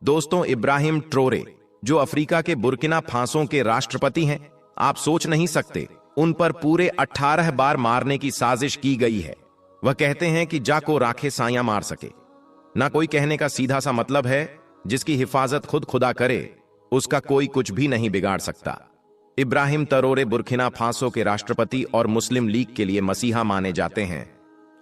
दोस्तों, Ibrahim Traore जो Africa के बुर्किना फासो के राष्ट्रपति हैं, आप सोच नहीं सकते उन पर पूरे 18 बार मारने की साजिश की गई है। वह कहते हैं कि जाको राखे साया मार सके। ना कोई कहने का सीधा सा मतलब है, जिसकी हिफाजत खुद खुदा करे उसका कोई कुछ भी नहीं बिगाड़ सकता। इब्राहिम ट्रोरे बुर्किना फासो के राष्ट्रपति और मुस्लिम लीग के लिए मसीहा माने जाते हैं।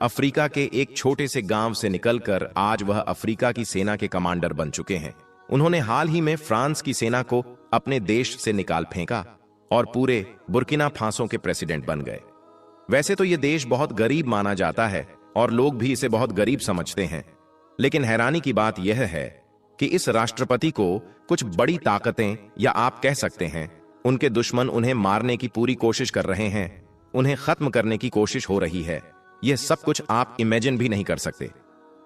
अफ्रीका के एक छोटे से गांव से निकलकर आज वह अफ्रीका की सेना के कमांडर बन चुके हैं। उन्होंने हाल ही में फ्रांस की सेना को अपने देश से निकाल फेंका और पूरे बुर्किना फासो के प्रेसिडेंट बन गए। वैसे तो यह देश बहुत गरीब माना जाता है और लोग भी इसे बहुत गरीब समझते हैं, लेकिन हैरानी की बात यह है कि इस राष्ट्रपति को कुछ बड़ी ताकतें, या आप कह सकते हैं उनके दुश्मन, उन्हें मारने की पूरी कोशिश कर रहे हैं, उन्हें खत्म करने की कोशिश हो रही है। यह सब कुछ आप इमेजिन भी नहीं कर सकते।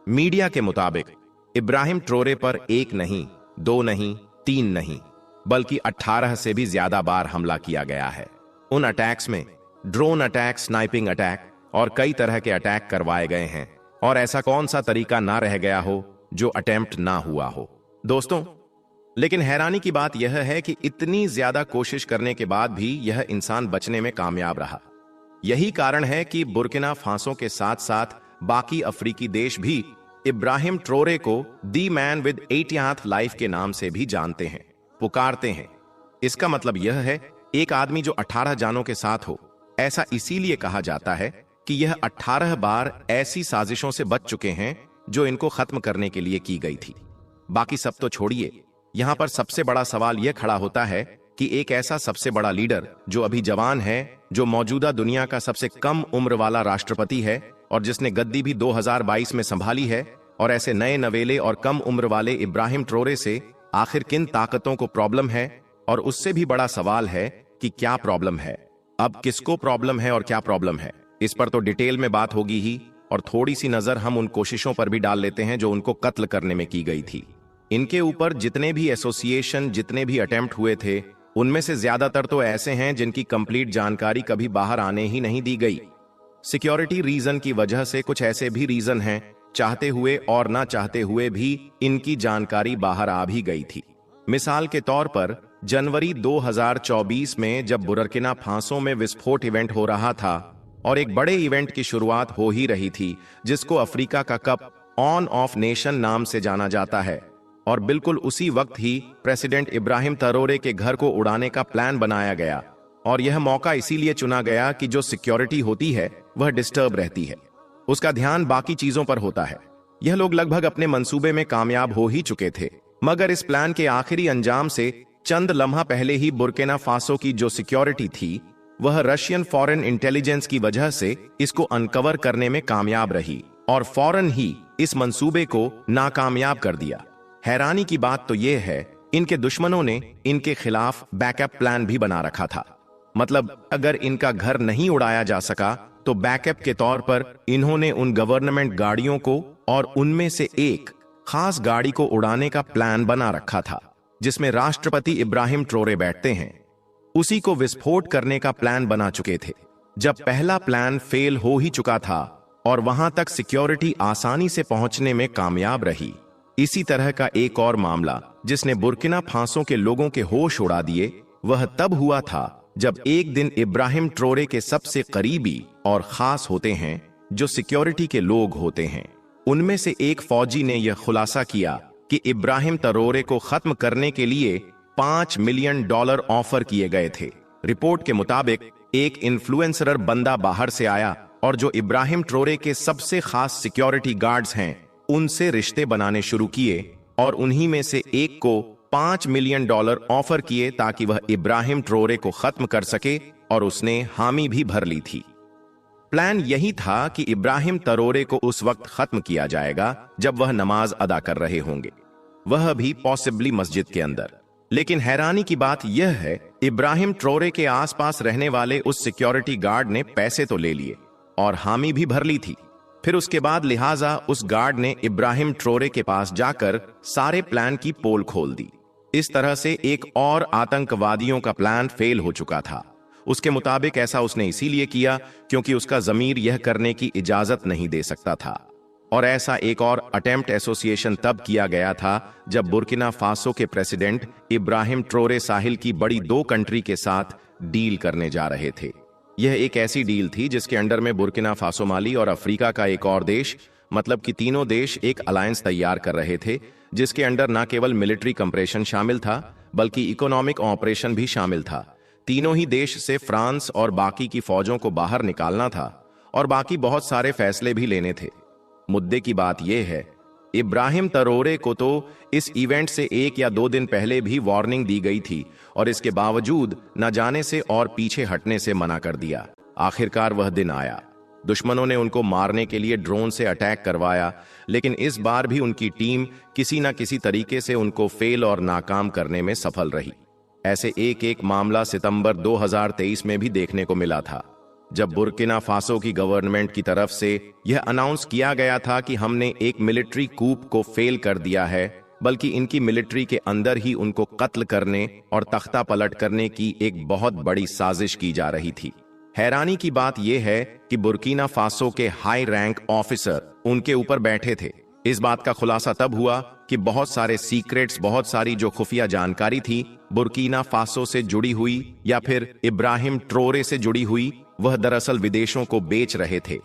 मीडिया के मुताबिक इब्राहिम ट्रोरे पर एक नहीं, दो नहीं, तीन नहीं, बल्कि 18 से भी ज्यादा बार हमला किया गया है। उन अटैक्स में ड्रोन अटैक, स्नाइपिंग अटैक और कई तरह के अटैक करवाए गए हैं, और ऐसा कौन सा तरीका ना रह गया हो जो अटेम्प्ट ना हुआ हो। दोस्तों, लेकिन हैरानी की बात यह है कि इतनी ज्यादा कोशिश करने के बाद भी यह इंसान बचने में कामयाब रहा। यही कारण है कि बुर्किना फासो के साथ साथ बाकी अफ्रीकी देश भी इब्राहिम ट्रोरे को the man with 80th life के नाम से भी जानते हैं, पुकारते हैं। इसका मतलब यह है, एक आदमी जो 18 जानों के साथ हो। ऐसा इसीलिए कहा जाता है कि यह 18 बार ऐसी साजिशों से बच चुके हैं जो इनको खत्म करने के लिए की गई थी। बाकी सब तो छोड़िए, यहां पर सबसे बड़ा सवाल यह खड़ा होता है कि एक ऐसा सबसे बड़ा लीडर जो अभी जवान है, जो मौजूदा दुनिया का सबसे कम उम्र वाला राष्ट्रपति है और जिसने गद्दी भी 2022 में संभाली है, और ऐसे नए नवेले और कम उम्र वाले इब्राहिम ट्रोरे से आखिर किन ताकतों को प्रॉब्लम है। और उससे भी बड़ा सवाल है कि क्या प्रॉब्लम है, अब किसको प्रॉब्लम है और क्या प्रॉब्लम है। इस पर तो डिटेल में बात होगी ही, और थोड़ी सी नजर हम उन कोशिशों पर भी डाल लेते हैं जो उनको कत्ल करने में की गई थी। इनके ऊपर जितने भी एसोसिएशन, जितने भी अटेम्प्ट हुए थे, उनमें से ज्यादातर तो ऐसे हैं जिनकी कंप्लीट जानकारी कभी बाहर आने ही नहीं दी गई। सिक्योरिटी रीजन की वजह से कुछ ऐसे भी रीजन हैं, चाहते हुए और ना चाहते हुए भी इनकी जानकारी बाहर आ भी गई थी। मिसाल के तौर पर जनवरी 2024 में जब बुर्किना फासो में विस्फोट इवेंट हो रहा था और एक बड़े इवेंट की शुरुआत हो ही रही थी, जिसको अफ्रीका का कप ऑन ऑफ नेशन नाम से जाना जाता है, और बिल्कुल उसी वक्त ही प्रेसिडेंट इब्राहिम ट्रोरे के घर को उड़ाने का प्लान बनाया गया। और यह मौका इसीलिए चुना गया कि जो सिक्योरिटी होती है वह डिस्टर्ब रहती है, उसका ध्यान बाकी चीजों पर होता है। यह लोग लगभग अपने मंसूबे में कामयाब हो ही चुके थे, मगर इस प्लान के आखिरी अंजाम से चंद लम्हा पहले ही बुर्किना फासो की जो सिक्योरिटी थी वह रशियन फॉरेन इंटेलिजेंस की वजह से इसको अनकवर करने में कामयाब रही और फौरन ही इस मंसूबे को नाकामयाब कर दिया। हैरानी की बात तो यह है, इनके दुश्मनों ने इनके खिलाफ बैकअप प्लान भी बना रखा था। मतलब अगर इनका घर नहीं उड़ाया जा सका तो बैकअप के तौर पर इन्होंने उन गवर्नमेंट गाड़ियों को और उनमें से एक खास गाड़ी को उड़ाने का प्लान बना रखा था, जिसमें राष्ट्रपति इब्राहिम ट्रोरे बैठते हैं। उसी को विस्फोट करने का प्लान बना चुके थे जब पहला प्लान फेल हो ही चुका था और वहां तक सिक्योरिटी आसानी से पहुंचने में कामयाब रही। इसी तरह का एक और मामला जिसने बुर्किना फासो के लोगों के होश उड़ा दिए, वह तब हुआ था जब एक दिन इब्राहिम ट्रोरे के सबसे करीबी और खास होते हैं जो सिक्योरिटी के लोग होते हैं, उनमें से एक फौजी ने यह खुलासा किया कि इब्राहिम ट्रोरे को खत्म करने के लिए $5 मिलियन ऑफर किए गए थे। रिपोर्ट के मुताबिक एक इन्फ्लुएंसर बंदा बाहर से आया और जो इब्राहिम ट्रोरे के सबसे खास सिक्योरिटी गार्ड्स हैं उनसे रिश्ते बनाने शुरू किए और उन्हीं में से एक को $5 मिलियन ऑफर किए ताकि वह इब्राहिम ट्रोरे को खत्म कर सके, और उसने हामी भी भर ली थी। प्लान यही था कि इब्राहिम ट्रोरे को उस वक्त खत्म किया जाएगा जब वह नमाज अदा कर रहे होंगे, वह भी पॉसिबली मस्जिद के अंदर। लेकिन हैरानी की बात यह है, इब्राहिम ट्रोरे के आसपास रहने वाले उस सिक्योरिटी गार्ड ने पैसे तो ले लिए और हामी भी भर ली थी। फिर उसके बाद लिहाजा उस गार्ड ने इब्राहिम ट्रोरे के पास जाकर सारे प्लान की पोल खोल दी। इस तरह से एक और आतंकवादियों का प्लान फेल हो चुका था। उसके मुताबिक ऐसा उसने इसीलिए किया क्योंकि उसका जमीर यह करने की इजाजत नहीं दे सकता था। और ऐसा एक और अटेम्प्ट एसोसिएशन तब किया गया था जब बुर्किना फासो के प्रेसिडेंट इब्राहिम ट्रोरे साहिल की बड़ी 2 कंट्री के साथ डील करने जा रहे थे। यह एक ऐसी डील थी जिसके अंडर में बुर्किना फासो, माली और अफ्रीका का एक और देश, मतलब कि तीनों देश एक अलायंस तैयार कर रहे थे, जिसके अंडर न केवल मिलिट्री कंप्रेशन शामिल था बल्कि इकोनॉमिक ऑपरेशन भी शामिल था। तीनों ही देश से फ्रांस और बाकी की फौजों को बाहर निकालना था और बाकी बहुत सारे फैसले भी लेने थे। मुद्दे की बात यह है, इब्राहिम ट्रोरे को तो इस इवेंट से 1 या 2 दिन पहले भी वार्निंग दी गई थी और इसके बावजूद न जाने से और पीछे हटने से मना कर दिया। आखिरकार वह दिन आया। दुश्मनों ने उनको मारने के लिए ड्रोन से अटैक करवाया, लेकिन इस बार भी उनकी टीम किसी न किसी तरीके से उनको फेल और नाकाम करने में सफल रही। ऐसे एक मामला सितंबर 2023 में भी देखने को मिला था, जब बुर्किना फासो की गवर्नमेंट की तरफ से यह अनाउंस किया गया था कि हमने एक मिलिट्री कूप को फेल कर दिया है, बल्कि इनकी मिलिट्री के अंदर ही उनको कत्ल करने और तख्ता पलट करने की एक बहुत बड़ी साजिश की जा रही थी। हैरानी की बात यह है कि बुर्किना फासो के हाई रैंक ऑफिसर उनके ऊपर बैठे थे। इस बात का खुलासा तब हुआ कि बहुत सारे सीक्रेट्स, बहुत सारी जो खुफिया जानकारी थी बुर्किना फासो से जुड़ी हुई या फिर इब्राहिम ट्रोरे से जुड़ी हुई, वह दरअसल विदेशों को बेच रहे थे।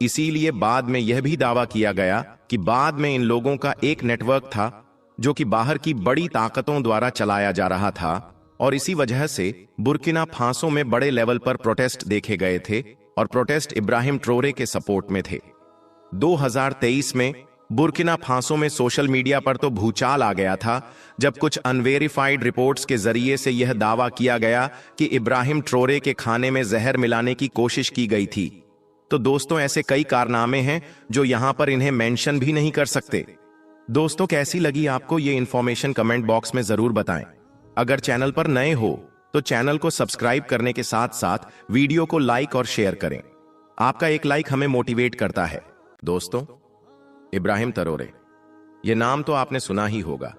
इसीलिए बाद में यह भी दावा किया गया कि बाद में इन लोगों का एक नेटवर्क था जो कि बाहर की बड़ी ताकतों द्वारा चलाया जा रहा था और इसी वजह से बुर्किना फासो में बड़े लेवल पर प्रोटेस्ट देखे गए थे और प्रोटेस्ट इब्राहिम ट्रोरे के सपोर्ट में थे। 2023 में बुर्किना फासो में सोशल मीडिया पर तो भूचाल आ गया था जब कुछ अनवेरिफाइड रिपोर्ट्स के जरिए से यह दावा किया गया कि इब्राहिम ट्रोरे के खाने में जहर मिलाने की कोशिश की गई थी। तो दोस्तों, ऐसे कई कारनामे हैं जो यहां पर इन्हें मेंशन भी नहीं कर सकते। दोस्तों, कैसी लगी आपको ये इंफॉर्मेशन कमेंट बॉक्स में जरूर बताएं। अगर चैनल पर नए हो तो चैनल को सब्सक्राइब करने के साथ साथ वीडियो को लाइक और शेयर करें। आपका एक लाइक हमें मोटिवेट करता है। दोस्तों, इब्राहिम ट्रोरे, यह नाम तो आपने सुना ही होगा,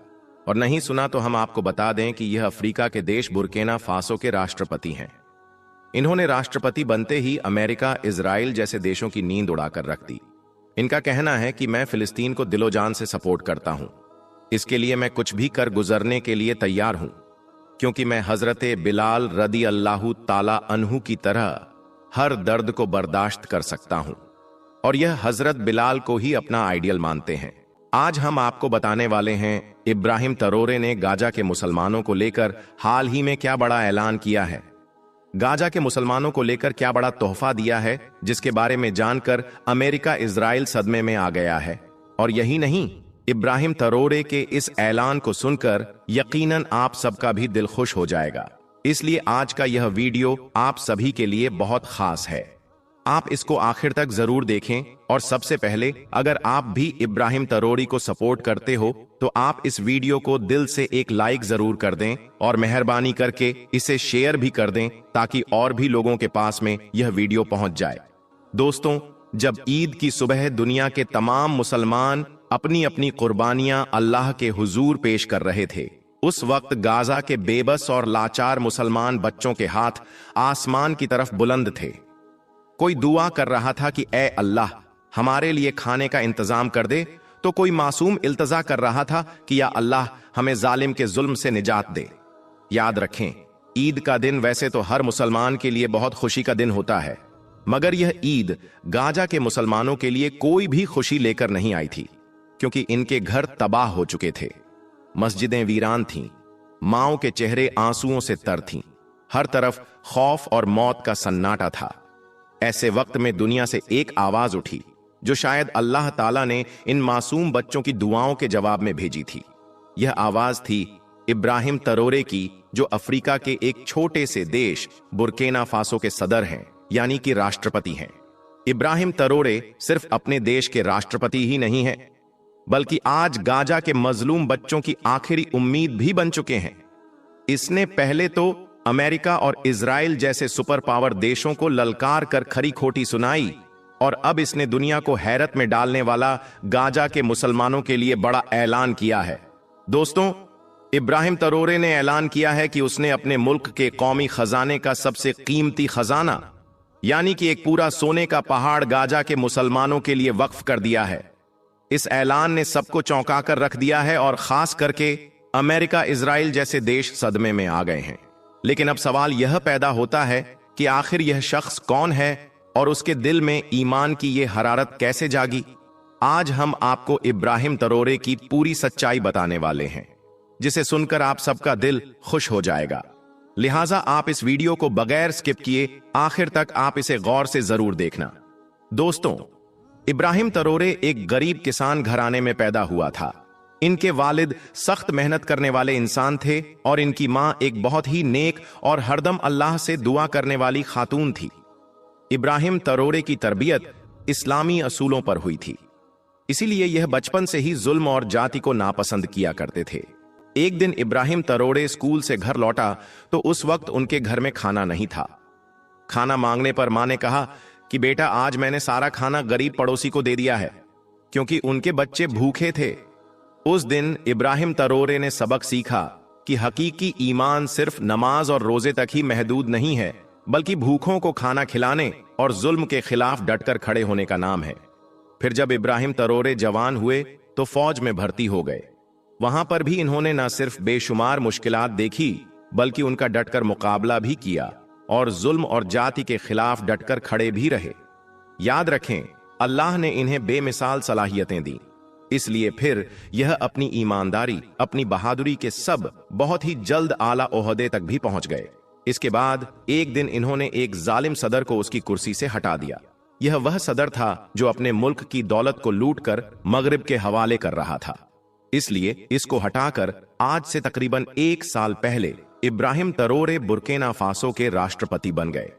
और नहीं सुना तो हम आपको बता दें कि यह अफ्रीका के देश बुर्किना फासो के राष्ट्रपति हैं। इन्होंने राष्ट्रपति बनते ही अमेरिका, इजराइल जैसे देशों की नींद उड़ाकर रख दी। इनका कहना है कि मैं फिलिस्तीन को दिलो जान से सपोर्ट करता हूं, इसके लिए मैं कुछ भी कर गुजरने के लिए तैयार हूं, क्योंकि मैं हजरत बिलाल रदी अल्लाहु ताला अन्हु की तरह हर दर्द को बर्दाश्त कर सकता हूं, और यह हजरत बिलाल को ही अपना आइडियल मानते हैं। आज हम आपको बताने वाले हैं इब्राहिम ट्रोरे ने गाजा के मुसलमानों को लेकर हाल ही में क्या बड़ा ऐलान किया है, गाजा के मुसलमानों को लेकर क्या बड़ा तोहफा दिया है, जिसके बारे में जानकर अमेरिका, इजराइल सदमे में आ गया है। और यही नहीं, इब्राहिम ट्रोरे के इस ऐलान को सुनकर यकीनन आप सबका भी दिल खुश हो जाएगा। इसलिए आज का यह वीडियो आप सभी के लिए बहुत खास है। आप इसको आखिर तक जरूर देखें, और सबसे पहले अगर आप भी इब्राहिम ट्रोरे को सपोर्ट करते हो तो आप इस वीडियो को दिल से एक लाइक जरूर कर दें और मेहरबानी करके इसे शेयर भी कर दें ताकि और भी लोगों के पास में यह वीडियो पहुंच जाए। दोस्तों, जब ईद की सुबह दुनिया के तमाम मुसलमान अपनी अपनी कुर्बानियां अल्लाह के हुजूर पेश कर रहे थे, उस वक्त गाजा के बेबस और लाचार मुसलमान बच्चों के हाथ आसमान की तरफ बुलंद थे। कोई दुआ कर रहा था कि ए अल्लाह, हमारे लिए खाने का इंतजाम कर दे, तो कोई मासूम इल्तजा कर रहा था कि या अल्लाह, हमें जालिम के जुल्म से निजात दे। याद रखें, ईद का दिन वैसे तो हर मुसलमान के लिए बहुत खुशी का दिन होता है, मगर यह ईद गाजा के मुसलमानों के लिए कोई भी खुशी लेकर नहीं आई थी, क्योंकि इनके घर तबाह हो चुके थे, मस्जिदें वीरान थीं, माओं के चेहरे आंसुओं से तर थीं, हर तरफ खौफ और मौत का सन्नाटा था। ऐसे वक्त में दुनिया से एक आवाज उठी जो शायद अल्लाह ताला ने इन मासूम बच्चों की दुआओं के जवाब में भेजी थी। यह आवाज थी इब्राहिम ट्रोरे की, जो अफ्रीका के एक छोटे से देश बुर्किना फासो के सदर हैं, यानी कि राष्ट्रपति हैं। इब्राहिम ट्रोरे सिर्फ अपने देश के राष्ट्रपति ही नहीं हैं, बल्कि आज गाजा के मजलूम बच्चों की आखिरी उम्मीद भी बन चुके हैं। इसने पहले तो अमेरिका और इजराइल जैसे सुपर पावर देशों को ललकार कर खरी खोटी सुनाई, और अब इसने दुनिया को हैरत में डालने वाला गाजा के मुसलमानों के लिए बड़ा ऐलान किया है। दोस्तों, इब्राहिम ट्रोरे ने ऐलान किया है कि उसने अपने मुल्क के कौमी खजाने का सबसे कीमती खजाना, यानी कि एक पूरा सोने का पहाड़ गाजा के मुसलमानों के लिए वक्फ कर दिया है। इस ऐलान ने सबको चौंका कर रख दिया है और खास करके अमेरिका, इजराइल जैसे देश सदमे में आ गए हैं। लेकिन अब सवाल यह पैदा होता है कि आखिर यह शख्स कौन है और उसके दिल में ईमान की यह हरारत कैसे जागी। आज हम आपको इब्राहिम तरोरे की पूरी सच्चाई बताने वाले हैं, जिसे सुनकर आप सबका दिल खुश हो जाएगा। लिहाजा आप इस वीडियो को बगैर स्किप किए आखिर तक आप इसे गौर से जरूर देखना। दोस्तों, इब्राहिम तरोरे एक गरीब किसान घराने में पैदा हुआ था। इनके वालिद सख्त मेहनत करने वाले इंसान थे और इनकी मां एक बहुत ही नेक और हरदम अल्लाह से दुआ करने वाली खातून थी। इब्राहिम तरोरे की तरबियत इस्लामी असूलों पर हुई थी, इसीलिए यह बचपन से ही जुल्म और जाति को नापसंद किया करते थे। एक दिन इब्राहिम तरोरे स्कूल से घर लौटा तो उस वक्त उनके घर में खाना नहीं था। खाना मांगने पर मां ने कहा कि बेटा, आज मैंने सारा खाना गरीब पड़ोसी को दे दिया है, क्योंकि उनके बच्चे भूखे थे। उस दिन इब्राहिम तरोरे ने सबक सीखा कि हकीकी ईमान सिर्फ नमाज और रोजे तक ही महदूद नहीं है, बल्कि भूखों को खाना खिलाने और जुल्म के खिलाफ डटकर खड़े होने का नाम है। फिर जब इब्राहिम तरोरे जवान हुए तो फौज में भर्ती हो गए। वहां पर भी इन्होंने न सिर्फ बेशुमार मुश्किलात देखी, बल्कि उनका डटकर मुकाबला भी किया और जुल्म और जाति के खिलाफ डटकर खड़े भी रहे। याद रखें, अल्लाह ने इन्हें बेमिसाल सलाहियतें दी, इसलिए फिर यह अपनी ईमानदारी, अपनी बहादुरी के सब बहुत ही जल्द आला ओहदे तक भी पहुंच गए। इसके बाद एक दिन इन्होंने एक जालिम सदर को उसकी कुर्सी से हटा दिया। यह वह सदर था जो अपने मुल्क की दौलत को लूटकर मगरिब के हवाले कर रहा था। इसलिए इसको हटाकर आज से तकरीबन 1 साल पहले इब्राहिम तरोरे बुर्किना फासो के राष्ट्रपति बन गए।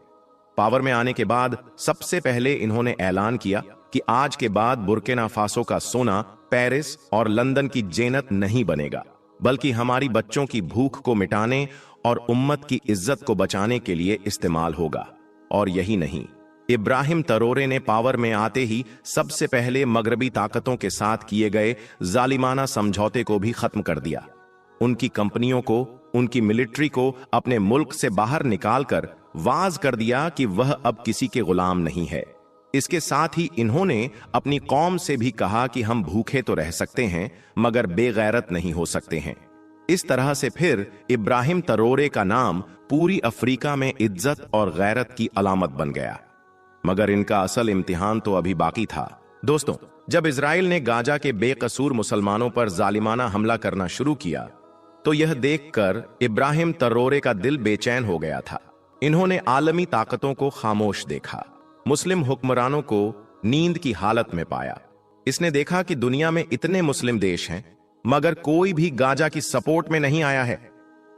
पावर में आने के बाद सबसे पहले इन्होंने ऐलान किया कि आज के बाद बुर्किना फासो का सोना पेरिस और लंदन की जेनत नहीं बनेगा, बल्कि हमारी बच्चों की भूख को मिटाने और उम्मत की इज्जत को बचाने के लिए इस्तेमाल होगा। और यही नहीं, इब्राहिम तरोरे ने पावर में आते ही सबसे पहले मगरबी ताकतों के साथ किए गए जालिमाना समझौते को भी खत्म कर दिया। उनकी कंपनियों को, उनकी मिलिट्री को अपने मुल्क से बाहर निकालकर वाज कर दिया कि वह अब किसी के गुलाम नहीं है। इसके साथ ही इन्होंने अपनी कौम से भी कहा कि हम भूखे तो रह सकते हैं, मगर बेगैरत नहीं हो सकते हैं। इस तरह से फिर इब्राहिम तरोरे का नाम पूरी अफ्रीका में इज्जत और गैरत की अलामत बन गया। मगर इनका असल इम्तिहान तो अभी बाकी था। दोस्तों, जब इजराइल ने गाजा के बेकसूर मुसलमानों पर जालिमाना हमला करना शुरू किया तो यह देखकर इब्राहिम तरोरे का दिल बेचैन हो गया था। इन्होंने आलमी ताकतों को खामोश देखा, मुस्लिम हुक्मरानों को नींद की हालत में पाया। इसने देखा कि दुनिया में इतने मुस्लिम देश हैं, मगर कोई भी गाजा की सपोर्ट में नहीं आया है।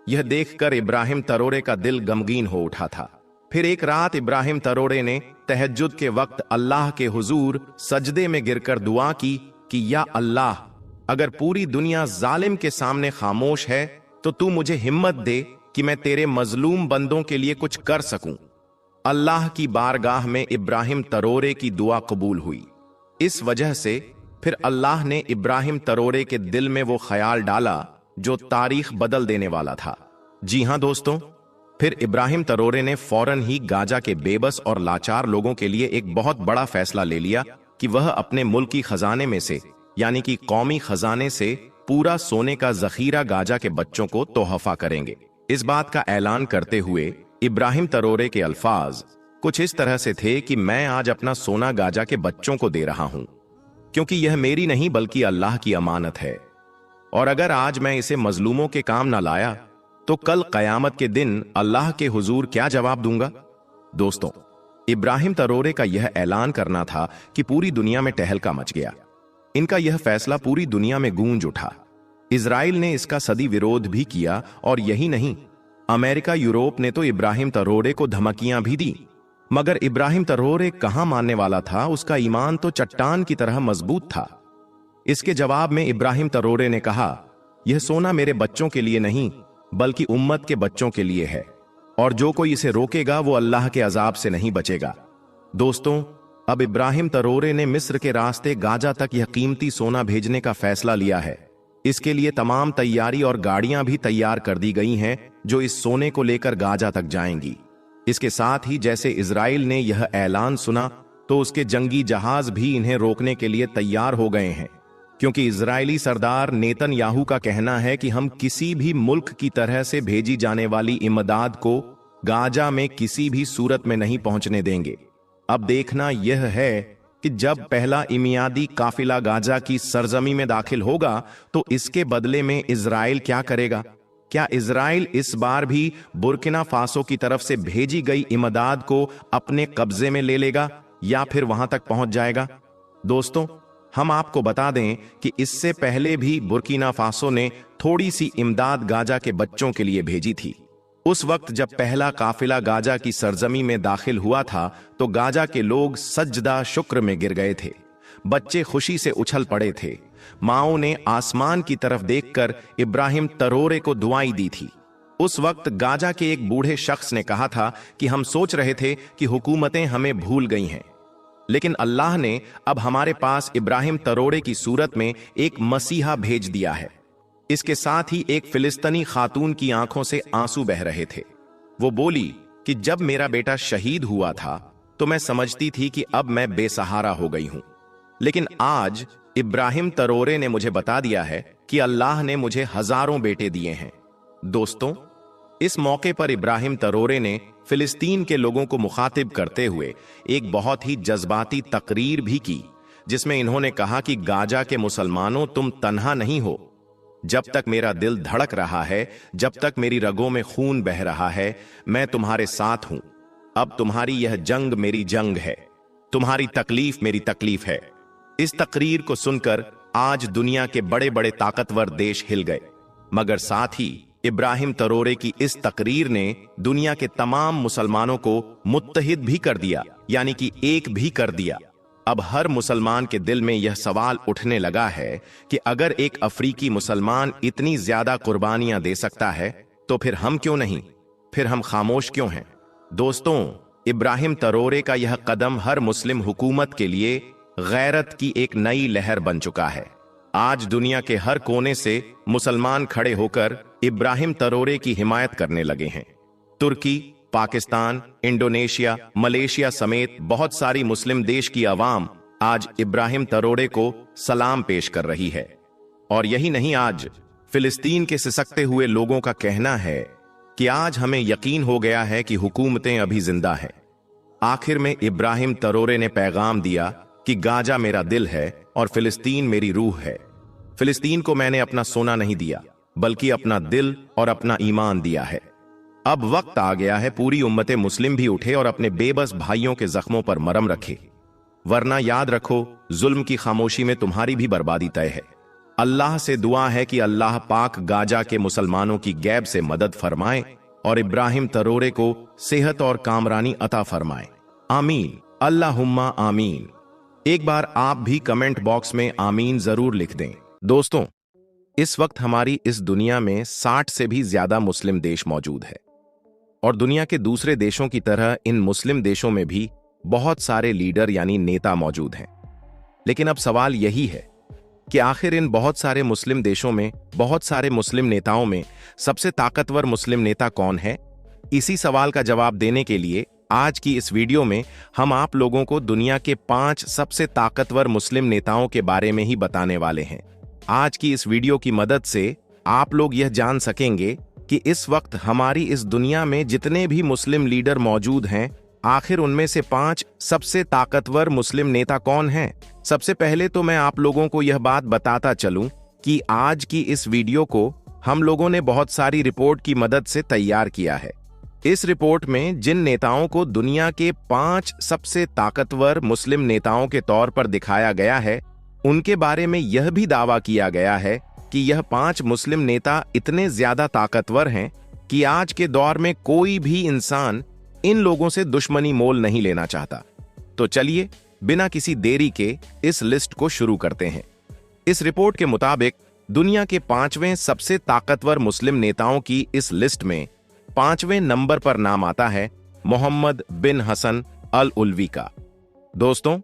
यह देखकर इब्राहिम तरोरे का दिल गमगीन हो उठा था। फिर एक रात इब्राहिम तरोरे ने तहज्जुद के वक्त अल्लाह के हुजूर सजदे में गिरकर दुआ की कि या अल्लाह, अगर पूरी दुनिया जालिम के सामने खामोश है तो तू मुझे हिम्मत दे कि मैं तेरे मजलूम बंदों के लिए कुछ कर सकूं। अल्लाह की बारगाह में इब्राहिम तरोरे की दुआ कबूल हुई। इस वजह से फिर अल्लाह ने इब्राहिम तरोरे के दिल में वो ख्याल डाला जो तारीख बदल देने वाला था। जी हां दोस्तों, फिर इब्राहिम तरोरे ने फौरन ही गाजा के बेबस और लाचार लोगों के लिए एक बहुत बड़ा फैसला ले लिया कि वह अपने मुल्क की खजाने में से, यानी कि कौमी खजाने से, पूरा सोने का जखीरा गाजा के बच्चों को तोहफा करेंगे। इस बात का ऐलान करते हुए इब्राहिम तरोरे के अल्फाज कुछ इस तरह से थे कि मैं आज अपना सोना गाजा के बच्चों को दे रहा हूं, क्योंकि यह मेरी नहीं बल्कि अल्लाह की अमानत है, और अगर आज मैं इसे मजलूमों के काम ना लाया तो कल कयामत के दिन अल्लाह के हुजूर क्या जवाब दूंगा। दोस्तों, इब्राहिम तरोरे का यह ऐलान करना था कि पूरी दुनिया में टहलका मच गया। इनका यह फैसला पूरी दुनिया में गूंज उठा। इजराइल ने इसका सदी विरोध भी किया, और यही नहीं, अमेरिका, यूरोप ने तो इब्राहिम तरोरे को धमकियां भी दी। मगर इब्राहिम तरोरे कहां मानने वाला था, उसका ईमान तो चट्टान की तरह मजबूत था। इसके जवाब में इब्राहिम तरोरे ने कहा, यह सोना मेरे बच्चों के लिए नहीं बल्कि उम्मत के बच्चों के लिए है, और जो कोई इसे रोकेगा वो अल्लाह के अजाब से नहीं बचेगा। दोस्तों, अब इब्राहिम तरोरे ने मिस्र के रास्ते गाजा तक यह कीमती सोना भेजने का फैसला लिया है। इसके लिए तमाम तैयारी और गाड़ियां भी तैयार कर दी गई हैं जो इस सोने को लेकर गाजा तक जाएंगी। इसके साथ ही जैसे इजराइल ने यह ऐलान सुना तो उसके जंगी जहाज भी इन्हें रोकने के लिए तैयार हो गए हैं। क्योंकि इजरायली सरदार नेतन्याहू का कहना है कि हम किसी भी मुल्क की तरह से भेजी जाने वाली इमदाद को गाजा में किसी भी सूरत में नहीं पहुंचने देंगे। अब देखना यह है कि जब पहला इमियादी काफिला गाजा की सरजमी में दाखिल होगा तो इसके बदले में इजराइल क्या करेगा। क्या इजराइल इस बार भी बुर्किना फासो की तरफ से भेजी गई इमदाद को अपने कब्जे में ले लेगा या फिर वहां तक पहुंच जाएगा। दोस्तों, हम आपको बता दें कि इससे पहले भी बुर्किना फासो ने थोड़ी सी इमदाद गाजा के बच्चों के लिए भेजी थी। उस वक्त जब पहला काफिला गाजा की सरजमी में दाखिल हुआ था तो गाजा के लोग सजदा शुक्र में गिर गए थे। बच्चे खुशी से उछल पड़े थे। माओ ने आसमान की तरफ देखकर इब्राहिम तरोरे को दुआई दी थी। उस वक्त गाजा के एक बूढ़े शख्स ने कहा था कि हम सोच रहे थे कि हुकूमतें हमें भूल गई हैं, लेकिन अल्लाह ने अब हमारे पास इब्राहिम तरोरे की सूरत में एक मसीहा भेज दिया है। इसके साथ ही एक फिलिस्तीनी खातून की आंखों से आंसू बह रहे थे। वो बोली कि जब मेरा बेटा शहीद हुआ था तो मैं समझती थी कि अब मैं बेसहारा हो गई हूं, लेकिन आज इब्राहिम तरोरे ने मुझे बता दिया है कि अल्लाह ने मुझे हजारों बेटे दिए हैं। दोस्तों, इस मौके पर इब्राहिम तरोरे ने फिलिस्तीन के लोगों को मुखातिब करते हुए एक बहुत ही जज्बाती तकरीर भी की, जिसमें इन्होंने कहा कि गाजा के मुसलमानों, तुम तन्हा नहीं हो। जब तक मेरा दिल धड़क रहा है, जब तक मेरी रगों में खून बह रहा है, मैं तुम्हारे साथ हूं। अब तुम्हारी यह जंग मेरी जंग है, तुम्हारी तकलीफ मेरी तकलीफ है। इस तकरीर को सुनकर आज दुनिया के बड़े बड़े ताकतवर देश हिल गए, मगर साथ ही इब्राहिम तरोरे की इस तकरीर ने दुनिया के तमाम मुसलमानों को मुत्तहिद भी कर दिया, यानी कि एक भी कर दिया। अब हर मुसलमान के दिल में यह सवाल उठने लगा है कि अगर एक अफ्रीकी मुसलमान इतनी ज्यादा कुर्बानियां दे सकता है तो फिर हम क्यों नहीं, फिर हम खामोश क्यों हैं। दोस्तों, इब्राहिम तरोरे का यह कदम हर मुस्लिम हुकूमत के लिए गैरत की एक नई लहर बन चुका है। आज दुनिया के हर कोने से मुसलमान खड़े होकर इब्राहिम तरोरे की हिमायत करने लगे हैं। तुर्की, पाकिस्तान, इंडोनेशिया, मलेशिया समेत बहुत सारी मुस्लिम देश की आवाम आज इब्राहिम तरोरे को सलाम पेश कर रही है। और यही नहीं, आज फिलिस्तीन के सिसकते हुए लोगों का कहना है कि आज हमें यकीन हो गया है कि हुकूमतें अभी जिंदा हैं। आखिर में इब्राहिम तरोरे ने पैगाम दिया कि गाजा मेरा दिल है और फिलिस्तीन मेरी रूह है। फिलिस्तीन को मैंने अपना सोना नहीं दिया, बल्कि अपना दिल और अपना ईमान दिया है। अब वक्त आ गया है पूरी उम्मत मुस्लिम भी उठे और अपने बेबस भाइयों के जख्मों पर मरहम रखे, वरना याद रखो, जुल्म की खामोशी में तुम्हारी भी बर्बादी तय है। अल्लाह से दुआ है कि अल्लाह पाक गाजा के मुसलमानों की गैब से मदद फरमाए और इब्राहिम तरोरे को सेहत और कामरानी अता फरमाए। आमीन, अल्लाहुम्मा आमीन। एक बार आप भी कमेंट बॉक्स में आमीन जरूर लिख दें। दोस्तों, इस वक्त हमारी इस दुनिया में 60 से भी ज्यादा मुस्लिम देश मौजूद है और दुनिया के दूसरे देशों की तरह इन मुस्लिम देशों में भी बहुत सारे लीडर यानी नेता मौजूद हैं। लेकिन अब सवाल यही है कि आखिर इन बहुत सारे मुस्लिम देशों में, बहुत सारे मुस्लिम नेताओं में सबसे ताकतवर मुस्लिम नेता कौन है? इसी सवाल का जवाब देने के लिए आज की इस वीडियो में हम आप लोगों को दुनिया के 5 सबसे ताकतवर मुस्लिम नेताओं के बारे में ही बताने वाले हैं। आज की इस वीडियो की मदद से आप लोग यह जान सकेंगे कि इस वक्त हमारी इस दुनिया में जितने भी मुस्लिम लीडर मौजूद हैं, आखिर उनमें से 5 सबसे ताकतवर मुस्लिम नेता कौन हैं। सबसे पहले तो मैं आप लोगों को यह बात बताता चलूं कि आज की इस वीडियो को हम लोगों ने बहुत सारी रिपोर्ट की मदद से तैयार किया है। इस रिपोर्ट में जिन नेताओं को दुनिया के 5 सबसे ताकतवर मुस्लिम नेताओं के तौर पर दिखाया गया है, उनके बारे में यह भी दावा किया गया है कि यह 5 मुस्लिम नेता इतने ज्यादा ताकतवर हैं कि आज के दौर में कोई भी इंसान इन लोगों से दुश्मनी मोल नहीं लेना चाहता। तो चलिए बिना किसी देरी के इस लिस्ट को शुरू करते हैं। इस रिपोर्ट के मुताबिक दुनिया के 5वें सबसे ताकतवर मुस्लिम नेताओं की इस लिस्ट में 5वें नंबर पर नाम आता है मोहम्मद बिन हसन अल उल्वी का। दोस्तों,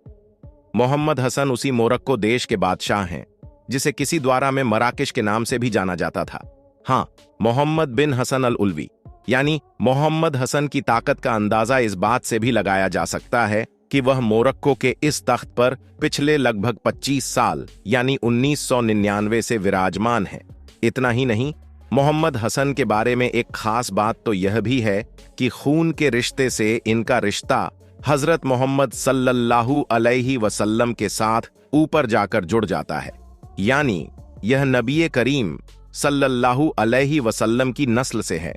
मोहम्मद हसन उसी मोरक्को देश के बादशाह हैं जिसे किसी द्वारा में मराकेश के नाम से भी जाना जाता था। हाँ, मोहम्मद बिन हसन अल उल्वी यानी मोहम्मद हसन की ताकत का अंदाजा इस बात से भी लगाया जा सकता है कि वह मोरक्को के इस तख्त पर पिछले लगभग 25 साल यानी 1999 से विराजमान है। इतना ही नहीं, मोहम्मद हसन के बारे में एक खास बात तो यह भी है कि खून के रिश्ते से इनका रिश्ता हजरत मोहम्मद सल्लल्लाहु अलैहि वसल्लम के साथ ऊपर जाकर जुड़ जाता है, यानी यह नबी करीम सल्लल्लाहु अलैहि वसल्लम की नस्ल से है।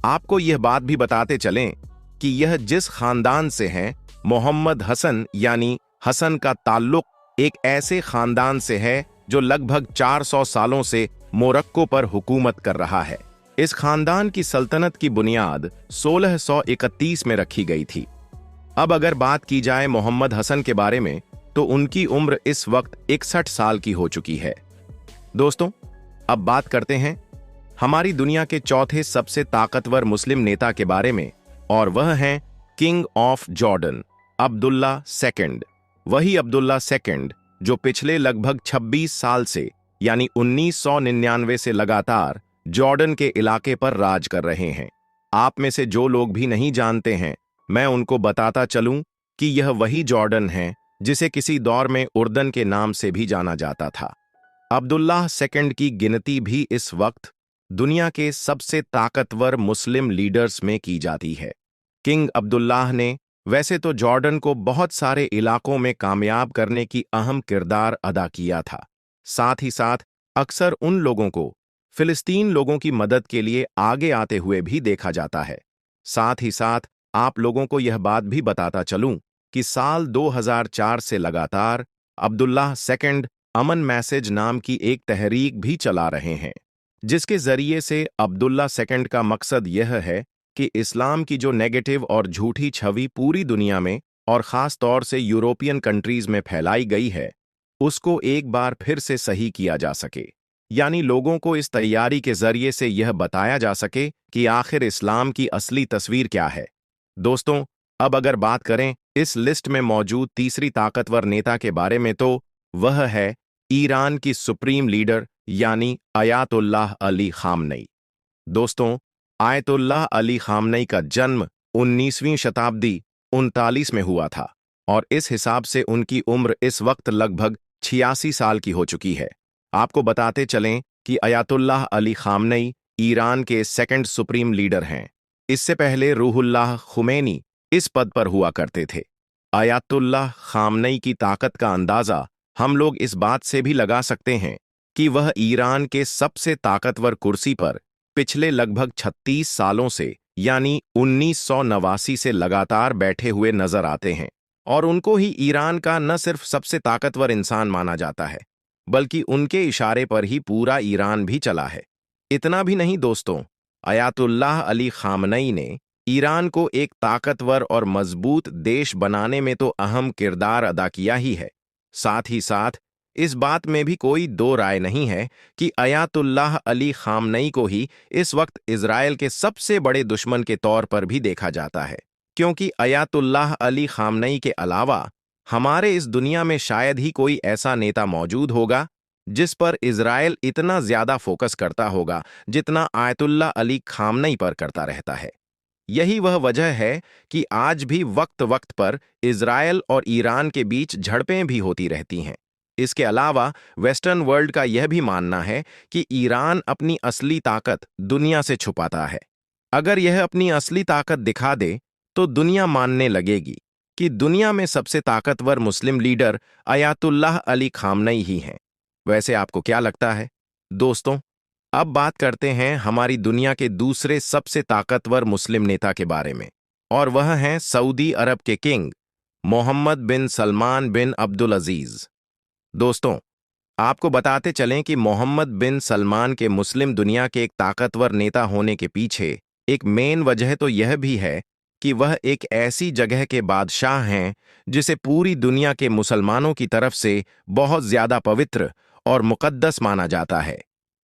आपको यह बात भी बताते चलें कि यह जिस खानदान से हैं, मोहम्मद हसन यानी हसन का ताल्लुक एक ऐसे खानदान से है जो लगभग 400 सालों से मोरक्को पर हुकूमत कर रहा है। इस खानदान की सल्तनत की बुनियाद 1631 में रखी गई थी। अब अगर बात की जाए मोहम्मद हसन के बारे में, तो उनकी उम्र इस वक्त 61 साल की हो चुकी है। दोस्तों, अब बात करते हैं हमारी दुनिया के चौथे सबसे ताकतवर मुस्लिम नेता के बारे में, और वह हैं king of Jordan, Abdullah second. वही अब्दुल्ला सेकंड जो पिछले लगभग 26 साल से यानी 1999 से लगातार जॉर्डन के इलाके पर राज कर रहे हैं। आप में से जो लोग भी नहीं जानते हैं, मैं उनको बताता चलूं कि यह वही जॉर्डन है जिसे किसी दौर में उर्दन के नाम से भी जाना जाता था। अब्दुल्लाह सेकंड की गिनती भी इस वक्त दुनिया के सबसे ताकतवर मुस्लिम लीडर्स में की जाती है। किंग अब्दुल्लाह ने वैसे तो जॉर्डन को बहुत सारे इलाकों में कामयाब करने की अहम किरदार अदा किया था, साथ ही साथ अक्सर उन लोगों को फिलिस्तीन लोगों की मदद के लिए आगे आते हुए भी देखा जाता है। साथ ही साथ आप लोगों को यह बात भी बताता चलूं कि साल 2004 से लगातार अब्दुल्लाह सेकंड अमन मैसेज नाम की एक तहरीक भी चला रहे हैं, जिसके जरिए से अब्दुल्ला सेकंड का मकसद यह है कि इस्लाम की जो नेगेटिव और झूठी छवि पूरी दुनिया में और ख़ास तौर से यूरोपियन कंट्रीज में फैलाई गई है, उसको एक बार फिर से सही किया जा सके। यानी लोगों को इस तैयारी के जरिए से यह बताया जा सके कि आखिर इस्लाम की असली तस्वीर क्या है। दोस्तों, अब अगर बात करें इस लिस्ट में मौजूद तीसरी ताकतवर नेता के बारे में, तो वह है ईरान की सुप्रीम लीडर यानी अयातुल्लाह अली खामनई। दोस्तों, आयतुल्लाह अली खामनई का जन्म 19वीं शताब्दी 39 में हुआ था और इस हिसाब से उनकी उम्र इस वक्त लगभग 86 साल की हो चुकी है। आपको बताते चलें कि अयातुल्लाह अली खामनई ईरान के सेकंड सुप्रीम लीडर हैं। इससे पहले रूहुल्लाह खुमैनी इस पद पर हुआ करते थे। अयातुल्लाह खामनई की ताकत का अंदाजा हम लोग इस बात से भी लगा सकते हैं कि वह ईरान के सबसे ताकतवर कुर्सी पर पिछले लगभग 36 सालों से यानी 1989 से लगातार बैठे हुए नजर आते हैं, और उनको ही ईरान का न सिर्फ सबसे ताकतवर इंसान माना जाता है, बल्कि उनके इशारे पर ही पूरा ईरान भी चला है। इतना भी नहीं दोस्तों, अयातुल्लाह अली खामनई ने ईरान को एक ताकतवर और मजबूत देश बनाने में तो अहम किरदार अदा किया ही है। साथ ही साथ इस बात में भी कोई दो राय नहीं है कि अयातुल्लाह अली खामनई को ही इस वक्त इजराइल के सबसे बड़े दुश्मन के तौर पर भी देखा जाता है, क्योंकि अयातुल्लाह अली खामनई के अलावा हमारे इस दुनिया में शायद ही कोई ऐसा नेता मौजूद होगा जिस पर इजराइल इतना ज्यादा फोकस करता होगा जितना आयतुल्लाह अली खामनई पर करता रहता है। यही वह वजह है कि आज भी वक्त वक्त पर इजराइल और ईरान के बीच झड़पें भी होती रहती हैं। इसके अलावा वेस्टर्न वर्ल्ड का यह भी मानना है कि ईरान अपनी असली ताकत दुनिया से छुपाता है। अगर यह अपनी असली ताकत दिखा दे तो दुनिया मानने लगेगी कि दुनिया में सबसे ताकतवर मुस्लिम लीडर अयातुल्लाह अली खामनई ही हैं। वैसे आपको क्या लगता है दोस्तों? अब बात करते हैं हमारी दुनिया के दूसरे सबसे ताकतवर मुस्लिम नेता के बारे में, और वह हैं सऊदी अरब के किंग मोहम्मद बिन सलमान बिन अब्दुल अजीज। दोस्तों, आपको बताते चलें कि मोहम्मद बिन सलमान के मुस्लिम दुनिया के एक ताकतवर नेता होने के पीछे एक मेन वजह तो यह भी है कि वह एक ऐसी जगह के बादशाह हैं जिसे पूरी दुनिया के मुसलमानों की तरफ से बहुत ज्यादा पवित्र और मुकद्दस माना जाता है,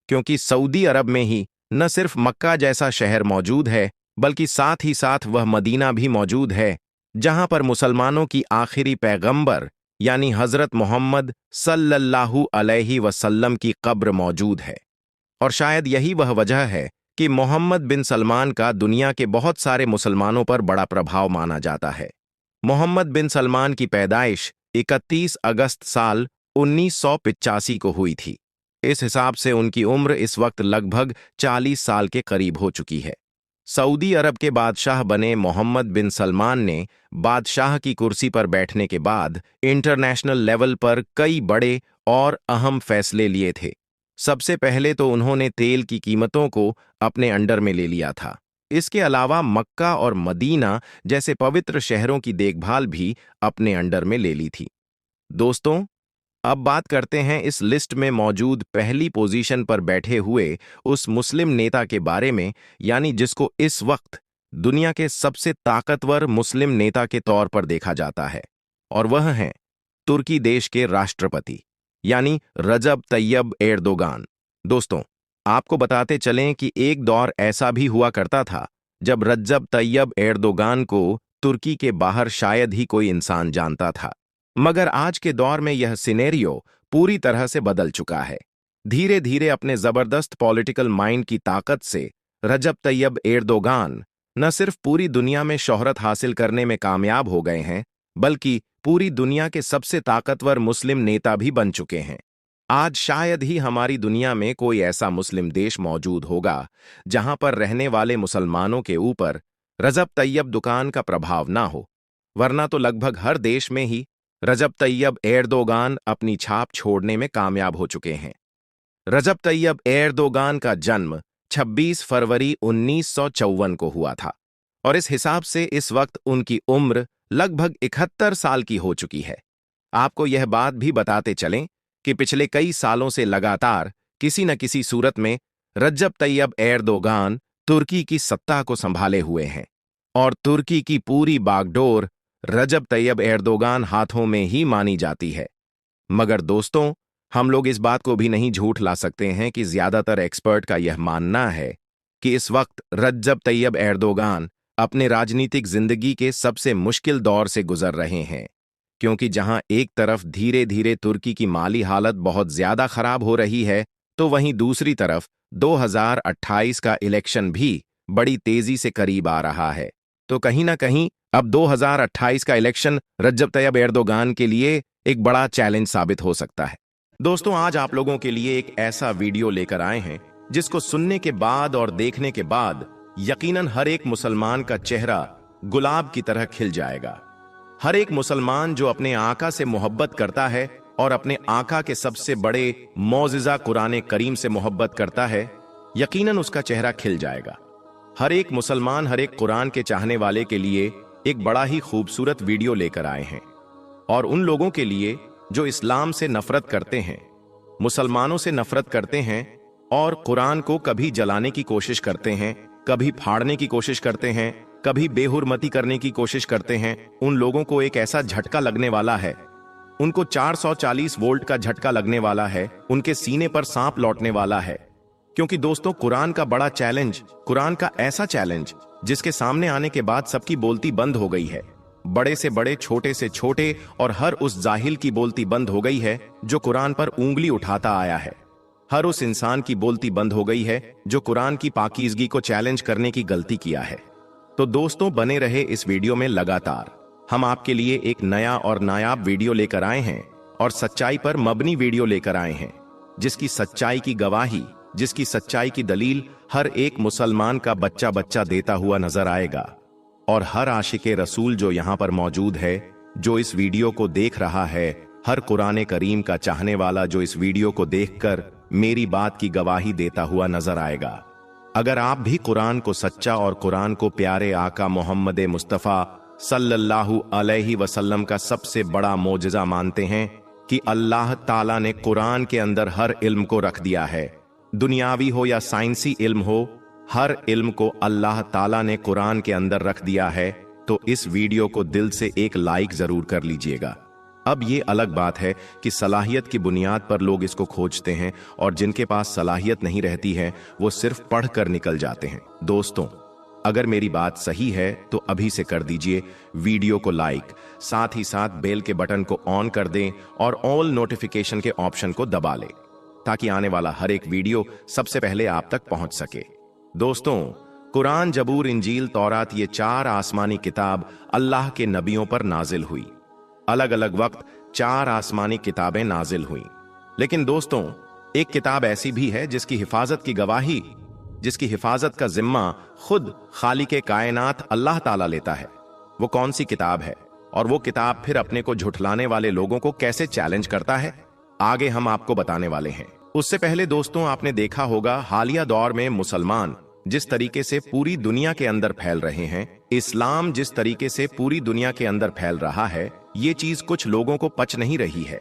क्योंकि सऊदी अरब में ही न सिर्फ मक्का जैसा शहर मौजूद है, बल्कि साथ ही साथ वह मदीना भी मौजूद है, जहां पर मुसलमानों की आखिरी पैगंबर यानी हजरत मोहम्मद सल्लल्लाहु अलैहि वसल्लम की कब्र मौजूद है। और शायद यही वह वजह है कि मोहम्मद बिन सलमान का दुनिया के बहुत सारे मुसलमानों पर बड़ा प्रभाव माना जाता है। मोहम्मद बिन सलमान की पैदाइश 31 अगस्त साल 1985 को हुई थी। इस हिसाब से उनकी उम्र इस वक्त लगभग 40 साल के करीब हो चुकी है। सऊदी अरब के बादशाह बने मोहम्मद बिन सलमान ने बादशाह की कुर्सी पर बैठने के बाद इंटरनेशनल लेवल पर कई बड़े और अहम फैसले लिए थे। सबसे पहले तो उन्होंने तेल की कीमतों को अपने अंडर में ले लिया था। इसके अलावा मक्का और मदीना जैसे पवित्र शहरों की देखभाल भी अपने अंडर में ले ली थी। दोस्तों, अब बात करते हैं इस लिस्ट में मौजूद पहली पोजीशन पर बैठे हुए उस मुस्लिम नेता के बारे में, यानी जिसको इस वक्त दुनिया के सबसे ताकतवर मुस्लिम नेता के तौर पर देखा जाता है, और वह हैं तुर्की देश के राष्ट्रपति यानी रजब तैयब एर्दोगान। दोस्तों, आपको बताते चलें कि एक दौर ऐसा भी हुआ करता था जब रजब तैयब एर्दोगान को तुर्की के बाहर शायद ही कोई इंसान जानता था। मगर आज के दौर में यह सिनेरियो पूरी तरह से बदल चुका है। धीरे धीरे अपने जबरदस्त पॉलिटिकल माइंड की ताकत से रजब तैयब एर्दोगान न सिर्फ पूरी दुनिया में शोहरत हासिल करने में कामयाब हो गए हैं, बल्कि पूरी दुनिया के सबसे ताकतवर मुस्लिम नेता भी बन चुके हैं। आज शायद ही हमारी दुनिया में कोई ऐसा मुस्लिम देश मौजूद होगा जहां पर रहने वाले मुसलमानों के ऊपर रजब तैयब दुकान का प्रभाव ना हो, वरना तो लगभग हर देश में ही रजब तैयब एर्दोगान अपनी छाप छोड़ने में कामयाब हो चुके हैं। रजब तैयब एर्दोगान का जन्म 26 फरवरी 1954 को हुआ था और इस हिसाब से इस वक्त उनकी उम्र लगभग 71 साल की हो चुकी है। आपको यह बात भी बताते चलें कि पिछले कई सालों से लगातार किसी न किसी सूरत में रजब तैयब एर्दोगान तुर्की की सत्ता को संभाले हुए हैं और तुर्की की पूरी बागडोर रजब तैयब एर्दोगान हाथों में ही मानी जाती है। मगर दोस्तों, हम लोग इस बात को भी नहीं झूठ ला सकते हैं कि ज्यादातर एक्सपर्ट का यह मानना है कि इस वक्त रजब तैयब एर्दोगान अपने राजनीतिक जिंदगी के सबसे मुश्किल दौर से गुजर रहे हैं, क्योंकि जहां एक तरफ धीरे धीरे तुर्की की माली हालत बहुत ज्यादा खराब हो रही है, तो वहीं दूसरी तरफ 2028 का इलेक्शन भी बड़ी तेजी से करीब आ रहा है। तो कहीं ना कहीं अब 2028 का इलेक्शन रजब तैयब एर्दोगान के लिए एक बड़ा चैलेंज साबित हो सकता है। दोस्तों, आज आप लोगों के लिए एक ऐसा वीडियो लेकर आए हैं जिसको सुनने के बाद और देखने के बाद यकीनन हर एक मुसलमान का चेहरा गुलाब की तरह खिल जाएगा। हर एक मुसलमान जो अपने आका से मोहब्बत करता है और अपने आका के सबसे बड़े मौजिज़ा कुरान करीम से मोहब्बत करता है, यकीनन उसका चेहरा खिल जाएगा। हर एक मुसलमान हर एक कुरान के चाहने वाले के लिए एक बड़ा ही खूबसूरत वीडियो लेकर आए हैं, और उन लोगों के लिए जो इस्लाम से नफरत करते हैं, मुसलमानों से नफरत करते हैं और कुरान को कभी जलाने की कोशिश करते हैं, कभी फाड़ने की कोशिश करते हैं, कभी बेहुरमती करने की कोशिश करते हैं। उन लोगों को एक ऐसा झटका लगने वाला है, उनको 440 वोल्ट का झटका लगने वाला है, उनके सीने पर सांप लौटने वाला है। क्योंकि दोस्तों, कुरान का बड़ा चैलेंज, कुरान का ऐसा चैलेंज जिसके सामने आने के बाद सबकी बोलती बंद हो गई है। बड़े से बड़े, छोटे से छोटे और हर उस जाहिल की बोलती बंद हो गई है जो कुरान पर उंगली उठाता आया है। हर उस इंसान की बोलती बंद हो गई है जो कुरान की पाकीज़गी को चैलेंज करने की गलती किया है। तो दोस्तों, बने रहे इस वीडियो में लगातार। हम आपके लिए एक नया और नायाब वीडियो लेकर आए हैं और सच्चाई पर मबनी वीडियो लेकर आए हैं, जिसकी सच्चाई की गवाही, जिसकी सच्चाई की दलील हर एक मुसलमान का बच्चा बच्चा देता हुआ नजर आएगा। और हर आशिके रसूल जो यहां पर मौजूद है, जो इस वीडियो को देख रहा है, हर कुरान करीम का चाहने वाला जो इस वीडियो को देखकर मेरी बात की गवाही देता हुआ नजर आएगा। अगर आप भी कुरान को सच्चा और कुरान को प्यारे आका मोहम्मद मुस्तफ़ा सल्लल्लाहु अलैहि वसल्लम का सबसे बड़ा मोजज़ा मानते हैं कि अल्लाह ताला ने कुरान के अंदर हर इल्म को रख दिया है, दुनियावी हो या साइंसी इल्म हो, हर इल्म को अल्लाह ताला ने कुरान के अंदर रख दिया है, तो इस वीडियो को दिल से एक लाइक जरूर कर लीजिएगा। अब ये अलग बात है कि सलाहियत की बुनियाद पर लोग इसको खोजते हैं और जिनके पास सलाहियत नहीं रहती है वो सिर्फ पढ़कर निकल जाते हैं। दोस्तों, अगर मेरी बात सही है तो अभी से कर दीजिए वीडियो को लाइक, साथ ही साथ बेल के बटन को ऑन कर दें और ऑल नोटिफिकेशन के ऑप्शन को दबा लें, ताकि आने वाला हर एक वीडियो सबसे पहले आप तक पहुंच सके। दोस्तों, कुरान, जबूर, इंजील, तौरात, ये 4 आसमानी किताब अल्लाह के नबियों पर नाजिल हुई। अलग अलग वक्त 4 आसमानी किताबें नाजिल हुई। लेकिन दोस्तों, एक किताब ऐसी भी है जिसकी हिफाजत की गवाही, जिसकी हिफाजत का जिम्मा खुद खालिक कायनात अल्लाह ताला लेता है। वो कौन सी किताब है और वो किताब फिर अपने को झुठलाने वाले लोगों को कैसे चैलेंज करता है, आगे हम आपको बताने वाले हैं। उससे पहले दोस्तों, आपने देखा होगा हालिया दौर में मुसलमान जिस तरीके से पूरी दुनिया के अंदर फैल रहे हैं, इस्लाम जिस तरीके से पूरी दुनिया के अंदर फैल रहा है, ये चीज कुछ लोगों को पच नहीं रही है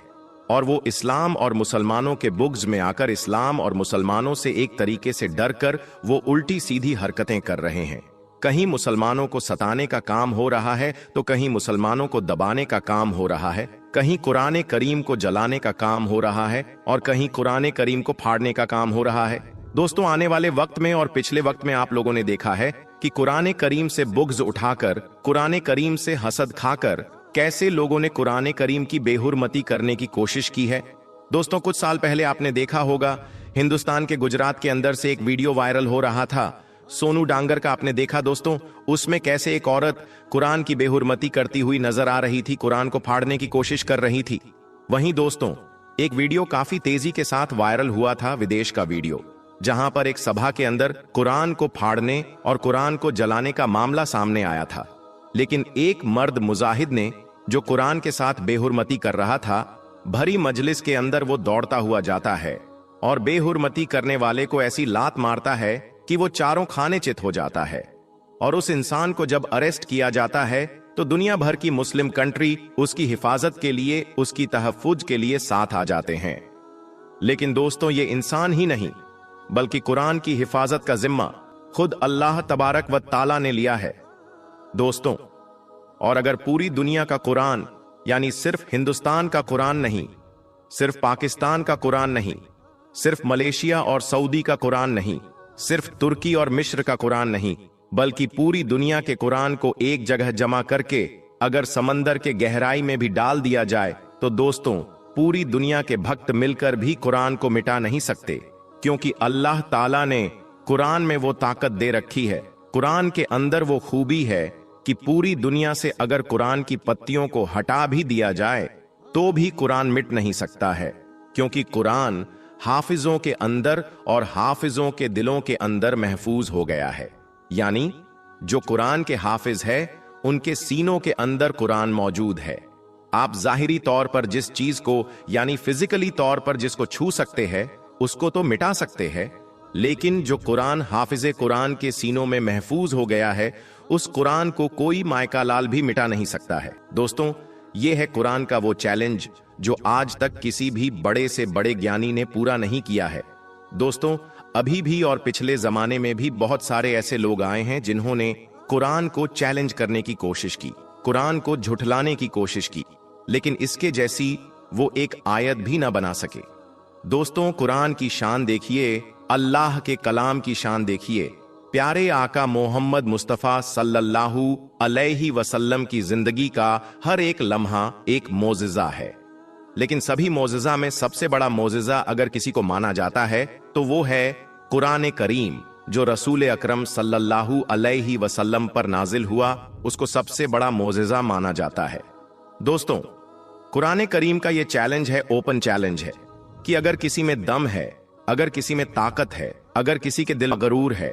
और वो इस्लाम और मुसलमानों के बुग़्ज़ में आकर इस्लाम और मुसलमानों से एक तरीके से डर कर वो उल्टी सीधी हरकतें कर रहे हैं। कहीं मुसलमानों को सताने का काम हो रहा है तो कहीं मुसलमानों को दबाने का काम हो रहा है, कहीं कुरान करीम को जलाने का काम हो रहा है और कहीं कुरान करीम को फाड़ने का काम हो रहा है। दोस्तों, आने वाले वक्त में और पिछले वक्त में आप लोगों ने देखा है कि कुरान करीम से बुग़्ज़ उठाकर, कुरान करीम से हसद खाकर कैसे लोगों ने कुरान करीम की बेहुरमती करने की कोशिश की है। दोस्तों, कुछ साल पहले आपने देखा होगा हिंदुस्तान के गुजरात के अंदर से एक वीडियो वायरल हो रहा था, सोनू डांगर का। आपने देखा दोस्तों, उसमें कैसे एक औरत कुरान की बेहुरमती करती हुई नजर आ रही थी, कुरान को फाड़ने की कोशिश कर रही थी। वहीं दोस्तों, एक वीडियो काफी तेजी के साथ वायरल हुआ था, विदेश का वीडियो, जहां पर एक सभा के अंदर कुरान को फाड़ने और कुरान को जलाने का मामला सामने आया था। लेकिन एक मर्द मुजाहिद ने, जो कुरान के साथ बेहुरमती कर रहा था, भरी मजलिस के अंदर वो दौड़ता हुआ जाता है और बेहुरमती करने वाले को ऐसी लात मारता है कि वो चारों खाने चित हो जाता है। और उस इंसान को जब अरेस्ट किया जाता है तो दुनिया भर की मुस्लिम कंट्री उसकी हिफाजत के लिए, उसकी तहफ्फुज के लिए साथ आ जाते हैं। लेकिन दोस्तों, ये इंसान ही नहीं बल्कि कुरान की हिफाजत का जिम्मा खुद अल्लाह तबारक व ताला ने लिया है दोस्तों। और अगर पूरी दुनिया का कुरान, यानी सिर्फ हिंदुस्तान का कुरान नहीं, सिर्फ पाकिस्तान का कुरान नहीं, सिर्फ मलेशिया और सऊदी का कुरान नहीं, सिर्फ तुर्की और मिस्र का कुरान नहीं, बल्कि पूरी दुनिया के कुरान को एक जगह जमा करके अगर समंदर के गहराई में भी डाल दिया जाए तो दोस्तों, पूरी दुनिया के भक्त मिलकर भी कुरान को मिटा नहीं सकते, क्योंकि अल्लाह ताला ने कुरान में वो ताकत दे रखी है, कुरान के अंदर वो खूबी है कि पूरी दुनिया से अगर कुरान की पत्तियों को हटा भी दिया जाए तो भी कुरान मिट नहीं सकता है, क्योंकि कुरान हाफिजों के अंदर और हाफिजों के दिलों के अंदर महफूज हो गया है। यानी जो कुरान के हाफिज है उनके सीनों के अंदर कुरान मौजूद है। आप जाहिरी तौर पर जिस चीज को, यानी फिजिकली तौर पर जिसको छू सकते हैं उसको तो मिटा सकते हैं, लेकिन जो कुरान हाफिजे कुरान के सीनों में महफूज हो गया है, उस कुरान को कोई मायका लाल भी मिटा नहीं सकता है। दोस्तों, ये है कुरान का वो चैलेंज जो आज तक किसी भी बड़े से बड़े ज्ञानी ने पूरा नहीं किया है। दोस्तों, अभी भी और पिछले जमाने में भी बहुत सारे ऐसे लोग आए हैं जिन्होंने कुरान को चैलेंज करने की कोशिश की, कुरान को झुठलाने की कोशिश की, लेकिन इसके जैसी वो एक आयत भी ना बना सके। दोस्तों, कुरान की शान देखिए, अल्लाह के कलाम की शान देखिए, प्यारे आका मोहम्मद मुस्तफ़ा सल्लल्लाहु अलैहि वसल्लम की जिंदगी का हर एक लम्हा एक मोजिज़ा है। लेकिन सभी मोजिज़ा में सबसे बड़ा मोजिज़ा अगर किसी को माना जाता है तो वो है कुरान करीम, जो रसूल अकरम सल्लल्लाहु अलैहि वसल्लम पर नाजिल हुआ, उसको सबसे बड़ा मोजिज़ा माना जाता है। दोस्तों, कुरान करीम का ये चैलेंज है, ओपन चैलेंज है कि अगर किसी में दम है, अगर किसी में ताकत है, अगर किसी के दिल गरूर है,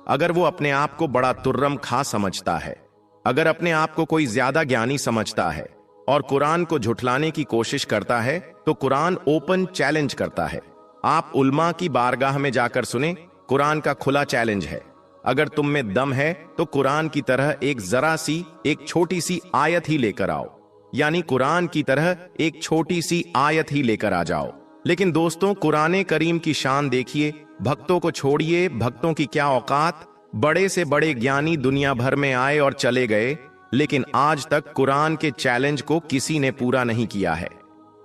अगर वो अपने आप को बड़ा तुर्रम खा समझता है, अगर अपने आप को कोई ज्यादा ज्ञानी समझता है और कुरान को झुठलाने की कोशिश करता है, तो कुरान ओपन चैलेंज करता है। आप उल्मा की बारगाह में जाकर सुने, कुरान का खुला चैलेंज है। अगर तुम में दम है तो कुरान की तरह एक जरा सी, एक छोटी सी आयत ही लेकर आओ, यानी कुरान की तरह एक छोटी सी आयत ही लेकर आ जाओ। लेकिन दोस्तों, कुरान करीम की शान देखिए, भक्तों को छोड़िए, भक्तों की क्या औकात, बड़े से बड़े ज्ञानी दुनिया भर में आए और चले गए, लेकिन आज तक कुरान के चैलेंज को किसी ने पूरा नहीं किया है।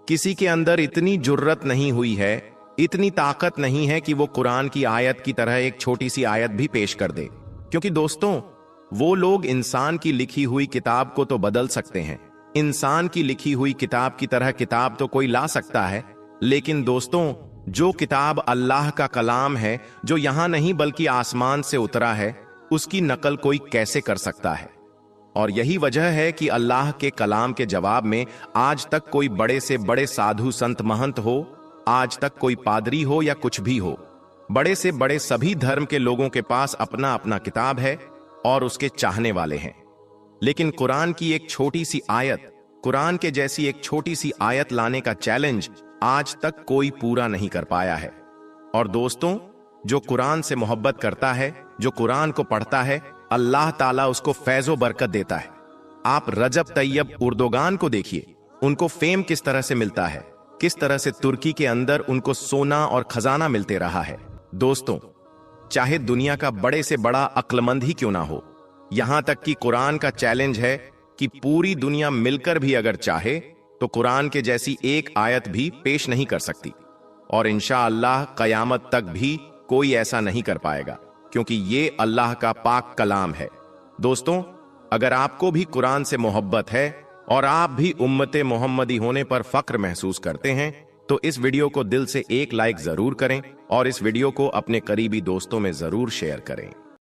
किसी के अंदर इतनी जुर्रत नहीं हुई है, इतनी ताकत नहीं है कि वो कुरान की आयत की तरह एक छोटी सी आयत भी पेश कर दे। क्योंकि दोस्तों, वो लोग इंसान की लिखी हुई किताब को तो बदल सकते हैं, इंसान की लिखी हुई किताब की तरह किताब तो कोई ला सकता है, लेकिन दोस्तों, जो किताब अल्लाह का कलाम है, जो यहां नहीं बल्कि आसमान से उतरा है, उसकी नकल कोई कैसे कर सकता है। और यही वजह है कि अल्लाह के कलाम के जवाब में आज तक कोई बड़े से बड़े साधु संत महंत हो, आज तक कोई पादरी हो या कुछ भी हो, बड़े से बड़े सभी धर्म के लोगों के पास अपना अपना किताब है और उसके चाहने वाले हैं। लेकिन कुरान की एक छोटी सी आयत, कुरान के जैसी एक छोटी सी आयत लाने का चैलेंज आज तक कोई पूरा नहीं कर पाया है। और दोस्तों, जो कुरान से मोहब्बत करता है, जो कुरान को पढ़ता है, अल्लाह ताला उसको फैज़ो बरकत देता है। आप रजब तैयब उर्दोगान को देखिए, उनको फेम किस तरह से मिलता है, किस तरह से तुर्की के अंदर उनको सोना और खजाना मिलते रहा है। दोस्तों, चाहे दुनिया का बड़े से बड़ा अक्लमंद ही क्यों ना हो, यहां तक कि कुरान का चैलेंज है कि पूरी दुनिया मिलकर भी अगर चाहे तो कुरान के जैसी एक आयत भी पेश नहीं कर सकती। और इंशाअल्लाह कयामत तक भी कोई ऐसा नहीं कर पाएगा, क्योंकि ये अल्लाह का पाक कलाम है। दोस्तों, अगर आपको भी कुरान से मोहब्बत है और आप भी उम्मते मोहम्मदी होने पर फक्र महसूस करते हैं, तो इस वीडियो को दिल से एक लाइक जरूर करें और इस वीडियो को अपने करीबी दोस्तों में जरूर शेयर करें।